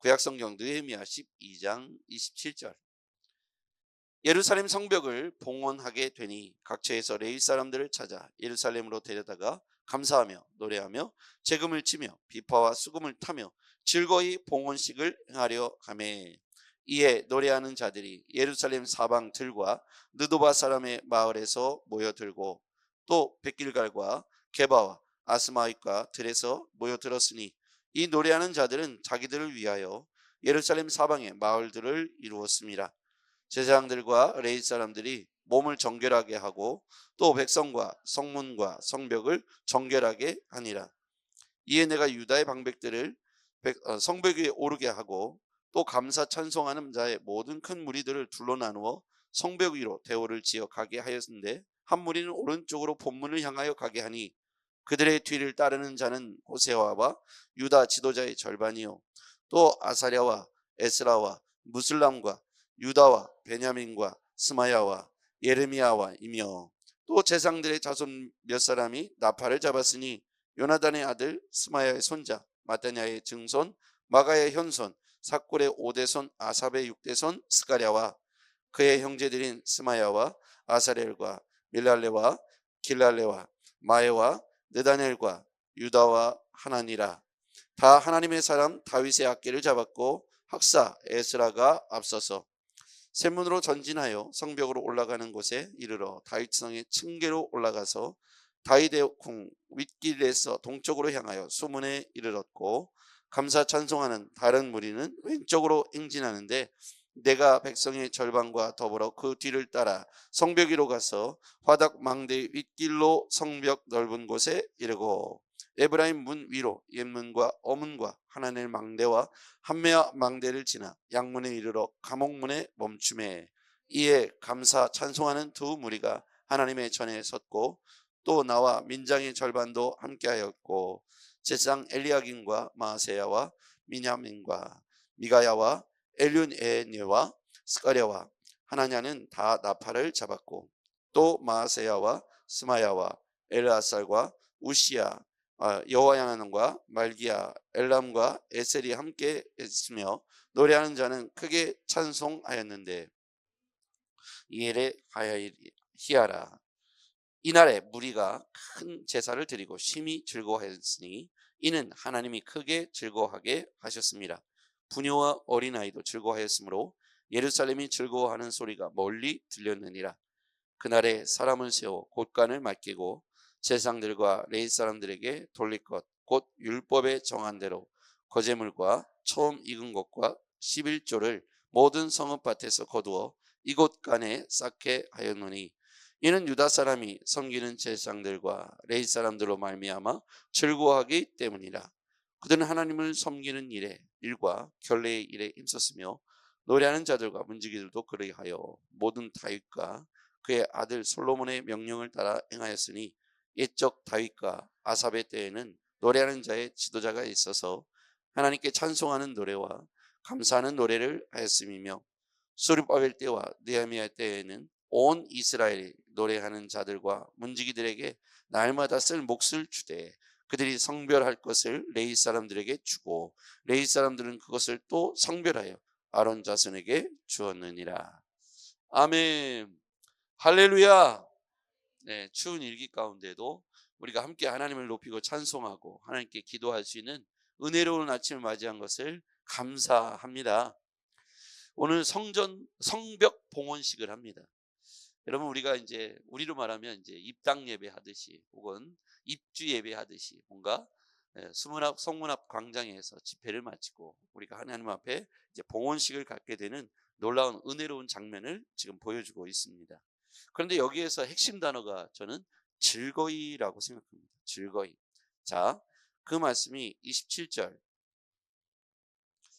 구약성경 느헤미야 12장 27절. 예루살렘 성벽을 봉헌하게 되니 각처에서 레위 사람들을 찾아 예루살렘으로 데려다가 감사하며 노래하며 재금을 치며 비파와 수금을 타며 즐거이 봉헌식을 행하려 하매, 이에 노래하는 자들이 예루살렘 사방 들과 느도바 사람의 마을에서 모여들고 또 백길갈과 게바와 아스마윗과 들에서 모여들었으니, 이 노래하는 자들은 자기들을 위하여 예루살렘 사방의 마을들을 이루었습니다. 제사장들과 레위 사람들이 몸을 정결하게 하고 또 백성과 성문과 성벽을 정결하게 하니라. 이에 내가 유다의 방백들을 성벽 위에 오르게 하고 또 감사 찬송하는 자의 모든 큰 무리들을 둘러 나누어 성벽 위로 대오를 지어 가게 하였는데, 한 무리는 오른쪽으로 본문을 향하여 가게 하니 그들의 뒤를 따르는 자는 호세아와 유다 지도자의 절반이요 또 아사랴와 에스라와 무슬람과 유다와 베냐민과 스마야와 예레미야와이며, 또 제사장들의 자손 몇 사람이 나팔을 잡았으니 요나단의 아들 스마야의 손자 마따냐의 증손 마가의 현손 삭골의 5대손 아삽의 6대손 스가랴와 그의 형제들인 스마야와 아사렐과 밀랄레와 길랄레와 마에와 느다넬과 유다와 하나니라. 다 하나님의 사람 다윗의 악기를 잡았고 학사 에스라가 앞서서 샘문으로 전진하여 성벽으로 올라가는 곳에 이르러 다윗성의 층계로 올라가서 다윗의 궁 윗길에서 동쪽으로 향하여 수문에 이르렀고, 감사 찬송하는 다른 무리는 왼쪽으로 행진하는데 내가 백성의 절반과 더불어 그 뒤를 따라 성벽 위로 가서 화덕 망대 윗길로 성벽 넓은 곳에 이르고 에브라임 문 위로 옛문과 어문과 하나넬 망대와 한메아 망대를 지나 양문에 이르러 감옥문에 멈추매, 이에 감사 찬송하는 두 무리가 하나님의 전에 섰고 또 나와 민장의 절반도 함께하였고, 제사장 엘리야김과 마아세야와 미냐민과 미가야와 엘륜에네와 스가랴와 하나냐는 다 나팔을 잡았고, 또 마아세야와 스마야와 엘르아살과 우시야 여호야나난과 말기야 엘람과 에셀이 함께 했으며 노래하는 자는 크게 찬송하였는데, 이엘에 히야라. 이날에 무리가 큰 제사를 드리고 심히 즐거워했으니 이는 하나님이 크게 즐거워하게 하셨습니다. 부녀와 어린아이도 즐거워하였으므로 예루살렘이 즐거워하는 소리가 멀리 들렸느니라. 그날에 사람을 세워 곳간을 맡기고 제사장들과 레위 사람들에게 돌릴 것 곧 율법에 정한 대로 거제물과 처음 익은 것과 11조를 모든 성읍밭에서 거두어 이곳 간에 쌓게 하였노니, 이는 유다 사람이 섬기는 제사장들과 레위 사람들로 말미암아 즐거워하기 때문이라. 그들은 하나님을 섬기는 일과 결례의 일에 힘썼으며 노래하는 자들과 문지기들도 그리하여 모든 다윗과 그의 아들 솔로몬의 명령을 따라 행하였으니, 옛적 다윗과 아삽의 때에는 노래하는 자의 지도자가 있어서 하나님께 찬송하는 노래와 감사하는 노래를 하였음이며, 수르바벨 때와 느헤미야 때에는 온 이스라엘이 노래하는 자들과 문지기들에게 날마다 쓸 몫을 주되 그들이 성별할 것을 레위 사람들에게 주고 레위 사람들은 그것을 또 성별하여 아론 자손에게 주었느니라. 아멘. 할렐루야. 네, 추운 일기 가운데도 우리가 함께 하나님을 높이고 찬송하고 하나님께 기도할 수 있는 은혜로운 아침을 맞이한 것을 감사합니다. 오늘 성벽 봉헌식을 합니다. 여러분, 우리가 이제 우리로 말하면 이제 입당 예배 하듯이 혹은 입주 예배 하듯이 뭔가 성문 앞 광장에서 집회를 마치고 우리가 하나님 앞에 이제 봉헌식을 갖게 되는 놀라운 은혜로운 장면을 지금 보여주고 있습니다. 그런데 여기에서 핵심 단어가 저는 즐거이라고 생각합니다. 즐거이. 자, 그 말씀이 27절.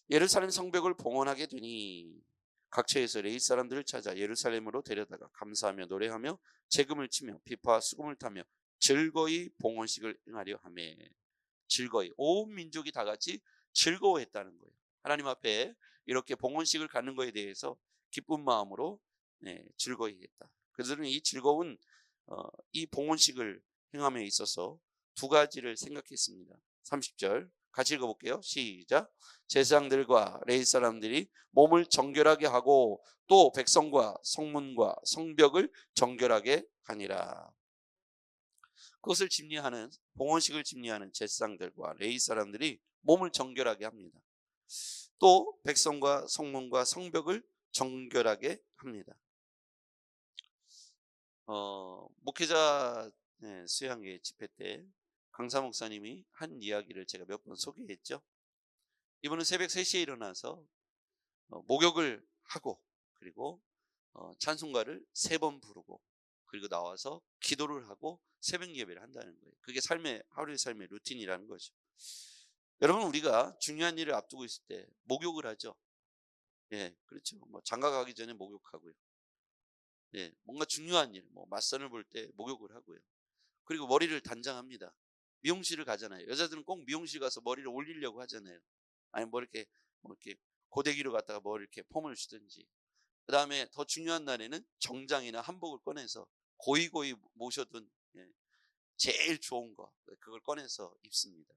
예루살렘 성벽을 봉헌하게 되니 각처에서 레위 사람들을 찾아 예루살렘으로 데려다가 감사하며 노래하며 재금을 치며 비파와 수금을 타며 즐거이 봉헌식을 행하려 하매. 즐거이. 온 민족이 다 같이 즐거워했다는 거예요. 하나님 앞에 이렇게 봉헌식을 갖는 것에 대해서 기쁜 마음으로 즐거이 했다. 그들은 이 즐거운 이 봉헌식을 행함에 있어서 두 가지를 생각했습니다. 30절 같이 읽어볼게요. 시작. 제사장들과 레위 사람들이 몸을 정결하게 하고 또 백성과 성문과 성벽을 정결하게 하니라. 그것을 집리하는 봉헌식을 집리하는 제사장들과 레위 사람들이 몸을 정결하게 합니다. 또 백성과 성문과 성벽을 정결하게 합니다. 목회자 수양회 집회 때 강사 목사님이 한 이야기를 제가 몇 번 소개했죠. 이분은 새벽 3시에 일어나서 목욕을 하고 그리고 찬송가를 3번 부르고 그리고 나와서 기도를 하고 새벽 예배를 한다는 거예요. 그게 하루의 삶의 루틴이라는 거죠. 여러분, 우리가 중요한 일을 앞두고 있을 때 목욕을 하죠. 예, 그렇죠. 뭐 장가 가기 전에 목욕하고요. 예, 뭔가 중요한 일, 뭐 맞선을 볼 때 목욕을 하고요. 그리고 머리를 단장합니다. 미용실을 가잖아요. 여자들은 꼭 미용실 가서 머리를 올리려고 하잖아요. 아니 뭐 이렇게 고데기로 갖다가 머리 이렇게 폼을 주든지. 그 다음에 더 중요한 날에는 정장이나 한복을 꺼내서 고이고이 모셔둔 제일 좋은 거 그걸 꺼내서 입습니다.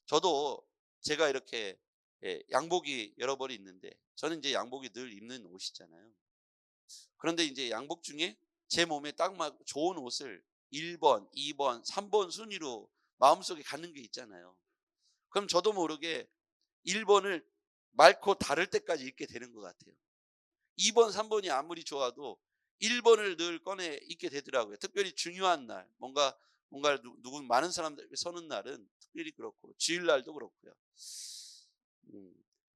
저도 제가 이렇게 양복이 여러 벌이 있는데 저는 이제 양복이 늘 입는 옷이잖아요. 그런데 이제 양복 중에 제 몸에 딱 좋은 옷을 1번, 2번, 3번 순위로 마음속에 갖는 게 있잖아요. 그럼 저도 모르게 1번을 말고 다를 때까지 입게 되는 것 같아요. 2번, 3번이 아무리 좋아도 1번을 늘 꺼내 입게 되더라고요. 특별히 중요한 날, 뭔가 누구 많은 사람들 서는 날은 특별히 그렇고 주일날도 그렇고요.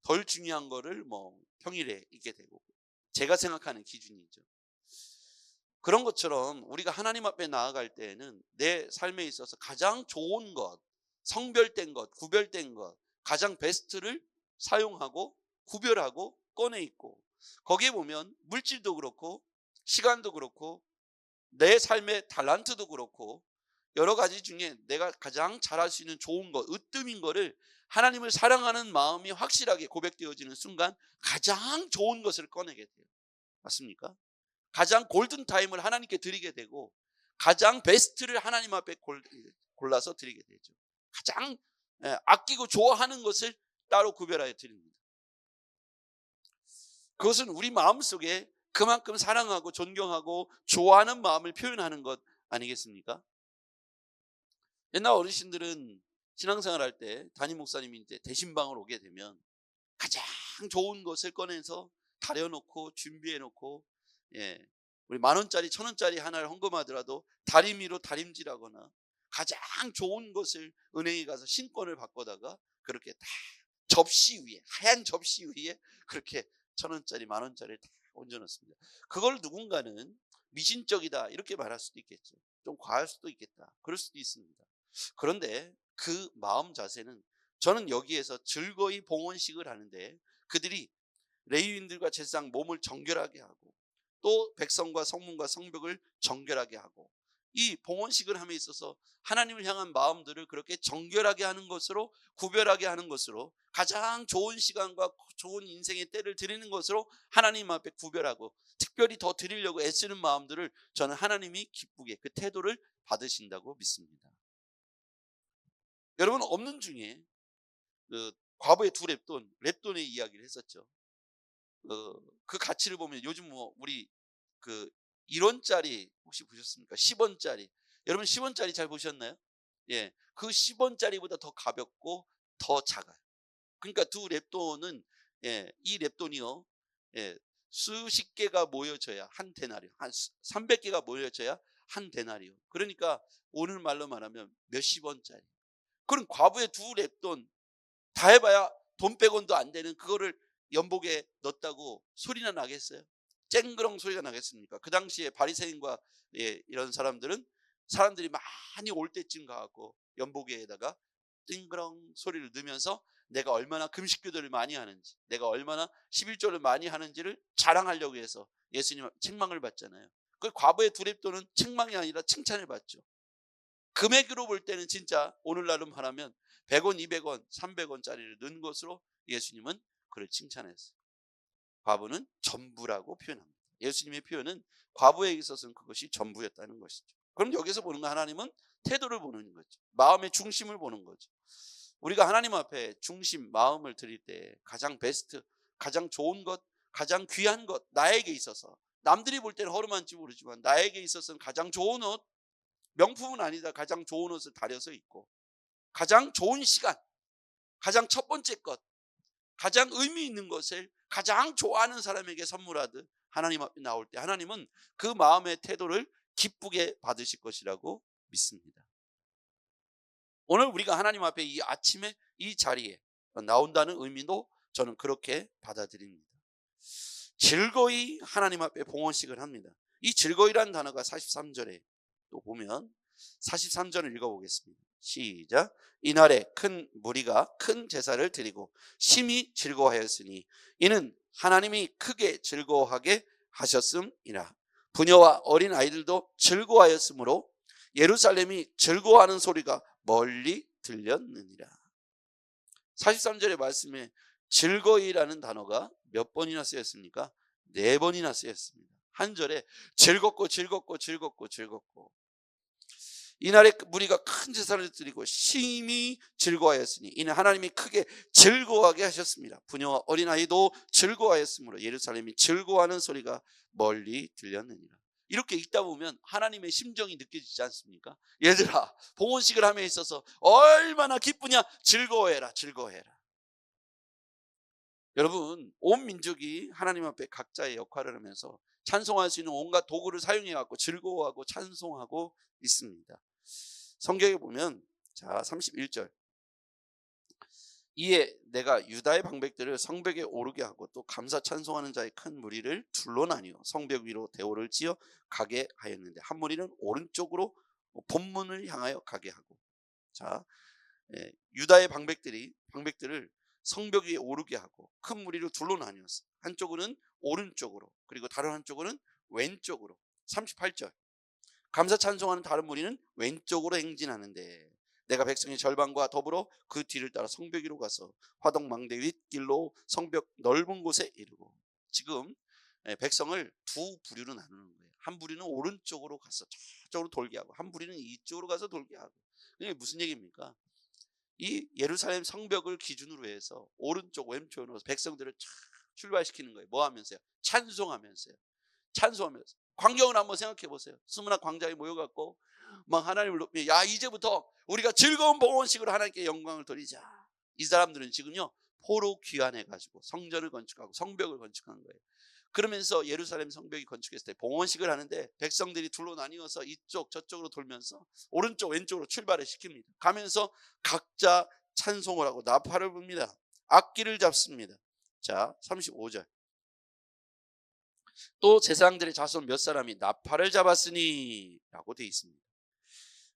덜 중요한 거를 뭐 평일에 입게 되고 제가 생각하는 기준이죠. 그런 것처럼 우리가 하나님 앞에 나아갈 때에는 내 삶에 있어서 가장 좋은 것, 성별된 것, 구별된 것, 가장 베스트를 사용하고 구별하고 꺼내 입고 거기에 보면 물질도 그렇고 시간도 그렇고 내 삶의 탤런트도 그렇고 여러 가지 중에 내가 가장 잘할 수 있는 좋은 것, 으뜸인 거를 하나님을 사랑하는 마음이 확실하게 고백되어지는 순간 가장 좋은 것을 꺼내게 돼요. 맞습니까? 가장 골든타임을 하나님께 드리게 되고 가장 베스트를 하나님 앞에 골라서 드리게 되죠. 가장 아끼고 좋아하는 것을 따로 구별하여 드립니다. 그것은 우리 마음속에 그만큼 사랑하고 존경하고 좋아하는 마음을 표현하는 것 아니겠습니까? 옛날 어르신들은 신앙생활 할 때 담임 목사님이 이제 대신방을 오게 되면 가장 좋은 것을 꺼내서 다려놓고 준비해놓고 우리 10,000원짜리 1,000원짜리 하나를 헌금하더라도 다리미로 다림질하거나 가장 좋은 것을 은행에 가서 신권을 바꿔다가 그렇게 다 접시 위에 하얀 접시 위에 그렇게 1,000원짜리 10,000원짜리를 다 얹어놓습니다. 그걸 누군가는 미신적이다 이렇게 말할 수도 있겠죠. 좀 과할 수도 있겠다. 그럴 수도 있습니다. 그런데 그 마음 자세는 저는 여기에서 즐거이 봉헌식을 하는데 그들이 레위인들과 제사장 몸을 정결하게 하고 또 백성과 성문과 성벽을 정결하게 하고 이 봉헌식을 함에 있어서 하나님을 향한 마음들을 그렇게 정결하게 하는 것으로 구별하게 하는 것으로 가장 좋은 시간과 좋은 인생의 때를 드리는 것으로 하나님 앞에 구별하고 특별히 더 드리려고 애쓰는 마음들을 저는 하나님이 기쁘게 그 태도를 받으신다고 믿습니다. 여러분 없는 중에 과부의 두 랩돈의 이야기를 했었죠. 그 가치를 보면 요즘 우리 1원짜리 혹시 보셨습니까? 10원짜리. 여러분 10원짜리 잘 보셨나요? 예, 그 10원짜리보다 더 가볍고 더 작아요. 그러니까 두 랩돈은 이 랩돈이요. 수십 개가 모여져야 한 데나리오, 한 300개가 모여져야 한 데나리오. 그러니까 오늘 말로 말하면 몇십 원짜리. 그럼 과부의 두 랩돈 다 해봐야 돈 100원도 안 되는 그거를 연복에 넣었다고 소리나 나겠어요? 쨍그렁 소리가 나겠습니까? 그 당시에 바리새인과 이런 사람들이 많이 올 때쯤 가고 연복에다가 띵그렁 소리를 넣으면서 내가 얼마나 금식기도를 많이 하는지 내가 얼마나 11조를 많이 하는지를 자랑하려고 해서 예수님 책망을 받잖아요. 그 과부의 두 랩돈은 책망이 아니라 칭찬을 받죠. 금액으로 볼 때는 진짜 오늘날로 말하면 100원, 200원, 300원짜리를 넣은 것으로 예수님은 그를 칭찬했어요. 과부는 전부라고 표현합니다. 예수님의 표현은 과부에 있어서는 그것이 전부였다는 것이죠. 그럼 여기서 보는 거 하나님은 태도를 보는 거죠. 마음의 중심을 보는 거죠. 우리가 하나님 앞에 중심 마음을 드릴 때 가장 베스트, 가장 좋은 것, 가장 귀한 것, 나에게 있어서 남들이 볼 때는 허름한지 모르지만 나에게 있어서는 가장 좋은 옷, 명품은 아니다, 가장 좋은 옷을 다려서 입고 가장 좋은 시간, 가장 첫 번째 것, 가장 의미 있는 것을 가장 좋아하는 사람에게 선물하듯 하나님 앞에 나올 때 하나님은 그 마음의 태도를 기쁘게 받으실 것이라고 믿습니다. 오늘 우리가 하나님 앞에 이 아침에 이 자리에 나온다는 의미도 저는 그렇게 받아들입니다. 즐거이 하나님 앞에 봉헌식을 합니다. 이 즐거이라는 단어가 43절에 또 보면 43절을 읽어보겠습니다. 시작. 이날에 큰 무리가 큰 제사를 드리고 심히 즐거워하였으니 이는 하나님이 크게 즐거워하게 하셨음이라. 부녀와 어린 아이들도 즐거워하였으므로 예루살렘이 즐거워하는 소리가 멀리 들렸느니라. 43절의 말씀에 즐거이라는 단어가 몇 번이나 쓰였습니까? 4번이나 쓰였습니다. 한 절에 즐겁고 즐겁고 즐겁고 즐겁고. 이날에 무리가 큰 제사를 드리고 심히 즐거워하였으니 이는 하나님이 크게 즐거워하게 하셨습니다. 부녀와 어린아이도 즐거워하였으므로 예루살렘이 즐거워하는 소리가 멀리 들렸느니라. 이렇게 읽다 보면 하나님의 심정이 느껴지지 않습니까? 얘들아, 봉헌식을 함에 있어서 얼마나 기쁘냐. 즐거워해라, 즐거워해라. 여러분, 온 민족이 하나님 앞에 각자의 역할을 하면서 찬송할 수 있는 온갖 도구를 사용해 갖고 즐거워하고 찬송하고 있습니다. 성경에 보면 자 31절, 이에 내가 유다의 방백들을 성벽에 오르게 하고 또 감사 찬송하는 자의 큰 무리를 둘러 나뉘어 성벽 위로 대오를 지어 가게 하였는데 한 무리는 오른쪽으로 본문을 향하여 가게 하고. 자, 유다의 방백들을 성벽 위에 오르게 하고 큰 무리로 둘러 나뉘었어. 한쪽은 오른쪽으로 그리고 다른 한쪽은 왼쪽으로. 38절, 감사 찬송하는 다른 무리는 왼쪽으로 행진하는데 내가 백성의 절반과 더불어 그 뒤를 따라 성벽 위로 가서 화덕망대 윗길로 성벽 넓은 곳에 이르고. 지금 백성을 두 부류로 나누는 거예요. 한 부류는 오른쪽으로 가서 저쪽으로 돌게 하고 한 부류는 이쪽으로 가서 돌게 하고. 이게 무슨 얘기입니까? 이 예루살렘 성벽을 기준으로 해서 오른쪽 왼쪽으로 백성들을 출발시키는 거예요. 뭐 하면서요? 찬송하면서요. 찬송하면서. 광경을 한번 생각해 보세요. 수문학 광장에 모여갖고 막 하나님을 높이, 야 이제부터 우리가 즐거운 봉헌식으로 하나님께 영광을 돌리자. 이 사람들은 지금요 포로 귀환해가지고 성전을 건축하고 성벽을 건축한 거예요. 그러면서 예루살렘 성벽이 건축했을 때 봉헌식을 하는데 백성들이 둘로 나뉘어서 이쪽 저쪽으로 돌면서 오른쪽 왼쪽으로 출발을 시킵니다. 가면서 각자 찬송을 하고 나팔을 붑니다. 악기를 잡습니다. 자 35절, 또 제사장들의 자손 몇 사람이 나팔을 잡았으니 라고 되어 있습니다.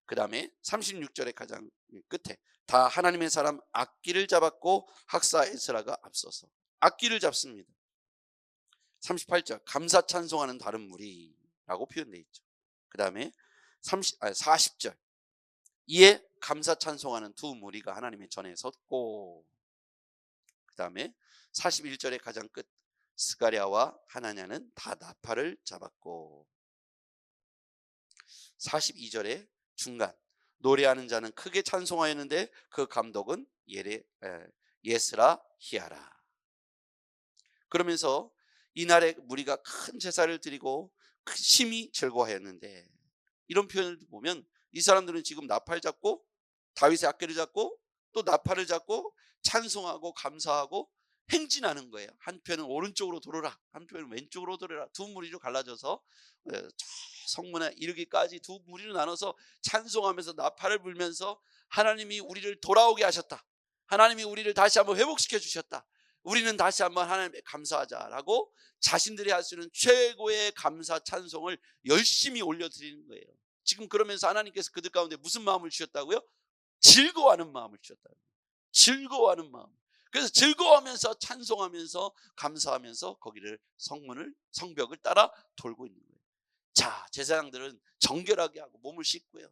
그 다음에 36절의 가장 끝에 다 하나님의 사람 악기를 잡았고 학사 에스라가 앞서서 악기를 잡습니다. 38절, 감사 찬송하는 다른 무리라고 표현되어 있죠. 그 다음에 40절, 이에 감사 찬송하는 두 무리가 하나님의 전에 섰고. 그 다음에 41절의 가장 끝, 스가랴와 하나냐는 다 나팔을 잡았고. 42절의 중간, 노래하는 자는 크게 찬송하였는데 그 감독은 예스라 히야라. 그러면서 이날에 무리가 큰 제사를 드리고 심히 즐거워하였는데, 이런 표현을 보면 이 사람들은 지금 나팔 잡고 다윗의 악기를 잡고 또 나팔을 잡고 찬송하고 감사하고 행진하는 거예요. 한편은 오른쪽으로 돌아라, 한편은 왼쪽으로 돌아라. 두 무리로 갈라져서 저 성문에 이르기까지 두 무리로 나눠서 찬송하면서 나팔을 불면서 하나님이 우리를 돌아오게 하셨다, 하나님이 우리를 다시 한번 회복시켜 주셨다, 우리는 다시 한번 하나님께 감사하자라고 자신들이 할 수 있는 최고의 감사 찬송을 열심히 올려드리는 거예요. 지금 그러면서 하나님께서 그들 가운데 무슨 마음을 주셨다고요? 즐거워하는 마음을 주셨다고요. 즐거워하는 마음. 그래서 즐거워하면서 찬송하면서 감사하면서 거기를 성벽을 따라 돌고 있는 거예요. 자, 제사장들은 정결하게 하고 몸을 씻고요.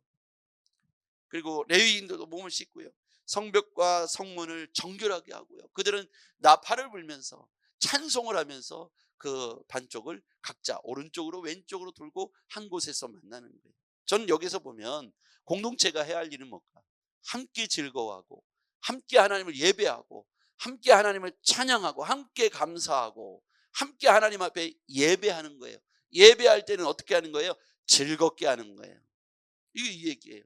그리고 레위인들도 몸을 씻고요. 성벽과 성문을 정결하게 하고요. 그들은 나팔을 불면서 찬송을 하면서 그 반쪽을 각자 오른쪽으로 왼쪽으로 돌고 한 곳에서 만나는 거예요. 저는 여기서 보면 공동체가 해야 할 일은 뭘까? 함께 즐거워하고 함께 하나님을 예배하고 함께 하나님을 찬양하고 함께 감사하고 함께 하나님 앞에 예배하는 거예요. 예배할 때는 어떻게 하는 거예요? 즐겁게 하는 거예요. 이게 이 얘기예요.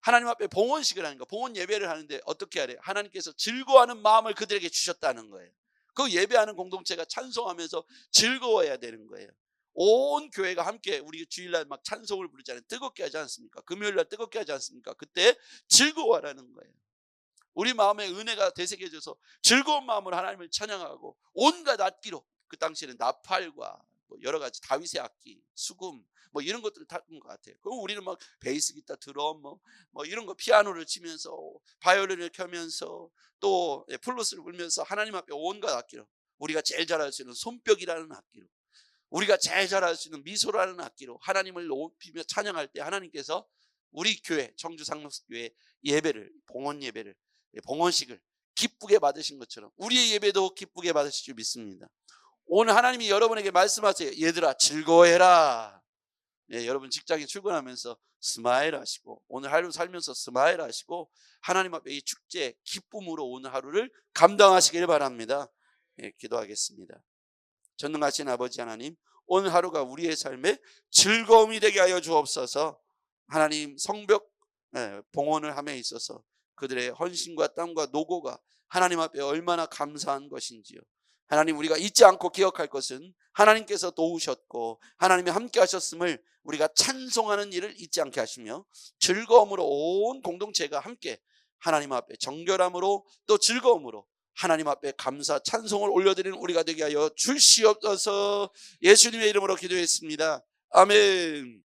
하나님 앞에 봉헌식을 하는 거, 봉헌 예배를 하는데 어떻게 하래요? 하나님께서 즐거워하는 마음을 그들에게 주셨다는 거예요. 그 예배하는 공동체가 찬송하면서 즐거워야 되는 거예요. 온 교회가 함께 우리 주일날 막 찬송을 부르잖아요. 뜨겁게 하지 않습니까? 금요일날 뜨겁게 하지 않습니까? 그때 즐거워하라는 거예요. 우리 마음에 은혜가 되새겨져서 즐거운 마음으로 하나님을 찬양하고 온갖 악기로, 그 당시에는 나팔과 뭐 여러 가지 다윗의 악기, 수금 뭐 이런 것들을 탔던 것 같아요. 그럼 우리는 막 베이스 기타, 드럼 뭐 이런 거 피아노를 치면서 바이올린을 켜면서 또 플루스를 불면서 하나님 앞에 온갖 악기로, 우리가 제일 잘할 수 있는 손뼉이라는 악기로, 우리가 제일 잘할 수 있는 미소라는 악기로 하나님을 높이며 찬양할 때 하나님께서 우리 교회 청주 상록교회 예배를, 봉헌 예배를, 봉헌식을 기쁘게 받으신 것처럼 우리의 예배도 기쁘게 받으실 줄 믿습니다. 오늘 하나님이 여러분에게 말씀하세요. 얘들아 즐거워해라. 여러분 직장에 출근하면서 스마일 하시고 오늘 하루 살면서 스마일 하시고 하나님 앞에 이 축제 기쁨으로 오늘 하루를 감당하시길 바랍니다. 기도하겠습니다. 전능하신 아버지 하나님, 오늘 하루가 우리의 삶에 즐거움이 되게 하여 주옵소서. 하나님 성벽 봉헌을 함에 있어서 그들의 헌신과 땀과 노고가 하나님 앞에 얼마나 감사한 것인지요. 하나님, 우리가 잊지 않고 기억할 것은 하나님께서 도우셨고 하나님이 함께 하셨음을 우리가 찬송하는 일을 잊지 않게 하시며 즐거움으로 온 공동체가 함께 하나님 앞에 정결함으로 또 즐거움으로 하나님 앞에 감사 찬송을 올려드리는 우리가 되게 하여 주시옵소서. 예수님의 이름으로 기도했습니다. 아멘.